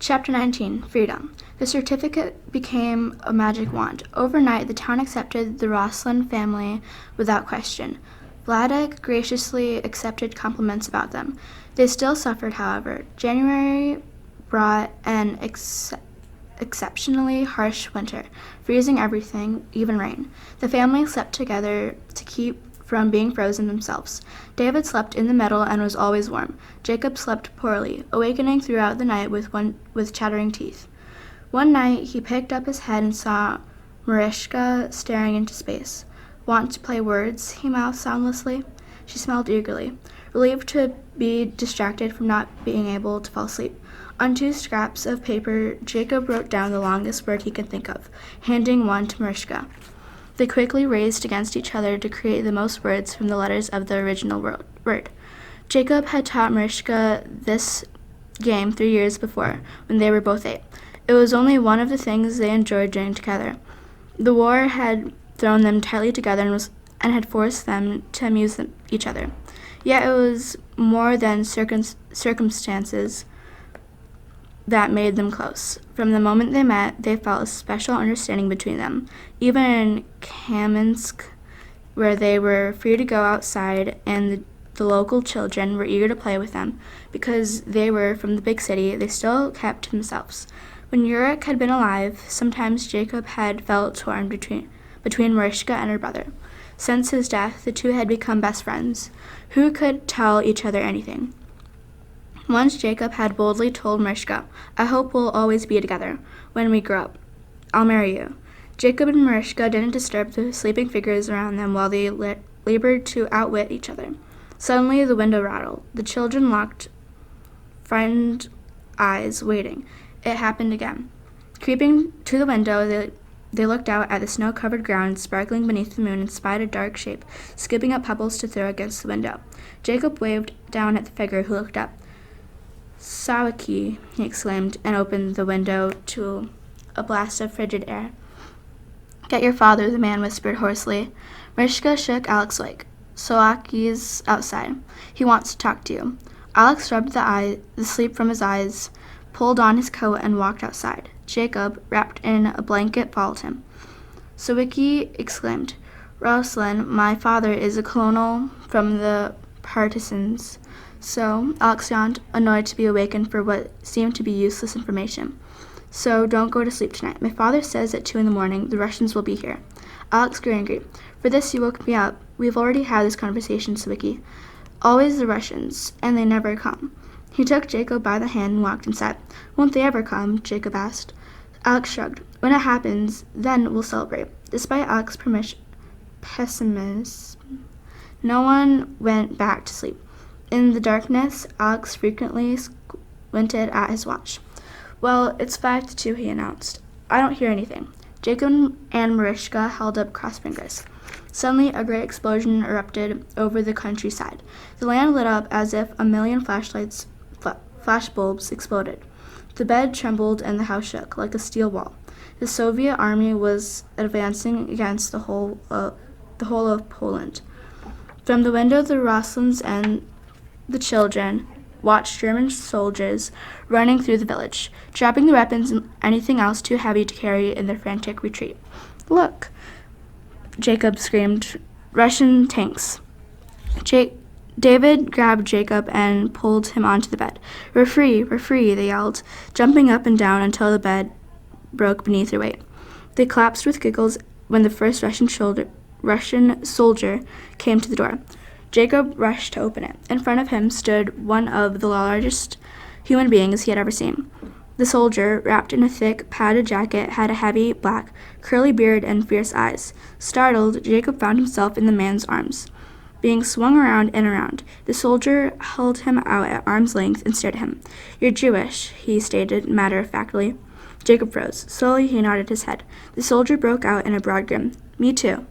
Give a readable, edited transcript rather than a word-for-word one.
Chapter 19, Freedom. The certificate became a magic wand. Overnight, the town accepted the Roslin family without question. Vladek graciously accepted compliments about them. They still suffered, however. January brought an exceptionally harsh winter, freezing everything, even rain. The family slept together to keep from being frozen themselves. David slept in the middle and was always warm. Jacob slept poorly, awakening throughout the night with chattering teeth. One night he picked up his head and saw Mariska staring into space. "Want to play words?" he mouthed soundlessly. She smiled eagerly, relieved to be distracted from not being able to fall asleep. On 2 scraps of paper, Jacob wrote down the longest word he could think of, handing one to Mariska. They quickly raced against each other to create the most words from the letters of the original word. Jacob had taught Mariska this game 3 years before, when they were both 8. It was only one of the things they enjoyed doing together. The war had thrown them tightly together and had forced them to amuse each other. Yet it was more than circumstances that made them close. From the moment they met, they felt a special understanding between them. Even in Kamensk, where they were free to go outside and the local children were eager to play with them, because they were from the big city, they still kept to themselves. When Yurik had been alive, sometimes Jacob had felt torn between Mariska and her brother. Since his death, the two had become best friends, who could tell each other anything. Once Jacob had boldly told Mariska, "I hope we'll always be together when we grow up. I'll marry you." Jacob and Mariska didn't disturb the sleeping figures around them while they labored to outwit each other. Suddenly the window rattled. The children locked frightened eyes, waiting. It happened again. Creeping to the window, they looked out at the snow-covered ground sparkling beneath the moon and spied a dark shape, scooping up pebbles to throw against the window. Jacob waved down at the figure, who looked up. "Sawaki," he exclaimed, and opened the window to a blast of frigid air. "Get your father," the man whispered hoarsely. Mariska shook Alex awake. "Sawaki's outside. He wants to talk to you." Alex rubbed the sleep from his eyes, pulled on his coat, and walked outside. Jacob, wrapped in a blanket, followed him. Sawaki exclaimed, "Roslin, my father is a colonel from the partisans." "So?" Alex yawned, annoyed to be awakened for what seemed to be useless information. "So don't go to sleep tonight. My father says at 2 a.m. the Russians will be here." Alex grew angry. "For this you woke me up. We've already had this conversation, Sawaki. Always the Russians, and they never come." He took Jacob by the hand and walked inside. "Won't they ever come?" Jacob asked. Alex shrugged. "When it happens, then we'll celebrate." Despite Alex's pessimism, no one went back to sleep. In the darkness, Alex frequently squinted at his watch. "Well, it's 5 to 2, he announced. "I don't hear anything." Jacob and Mariska held up crossed fingers. Suddenly, a great explosion erupted over the countryside. The land lit up as if a million flashbulbs exploded. The bed trembled and the house shook like a steel wall. The Soviet army was advancing against the whole of Poland. From the window, the Roslins and the children watched German soldiers running through the village, dropping the weapons and anything else too heavy to carry in their frantic retreat. "Look!" Jacob screamed. "Russian tanks." David grabbed Jacob and pulled him onto the bed. We're free, they yelled, jumping up and down until the bed broke beneath their weight. They collapsed with giggles when the first Russian soldier came to the door. Jacob rushed to open it. In front of him stood one of the largest human beings he had ever seen. The soldier, wrapped in a thick, padded jacket, had a heavy, black, curly beard and fierce eyes. Startled, Jacob found himself in the man's arms, being swung around and around. The soldier held him out at arm's length and stared at him. "You're Jewish," he stated matter-of-factly. Jacob froze. Slowly, he nodded his head. The soldier broke out in a broad grin. "Me too."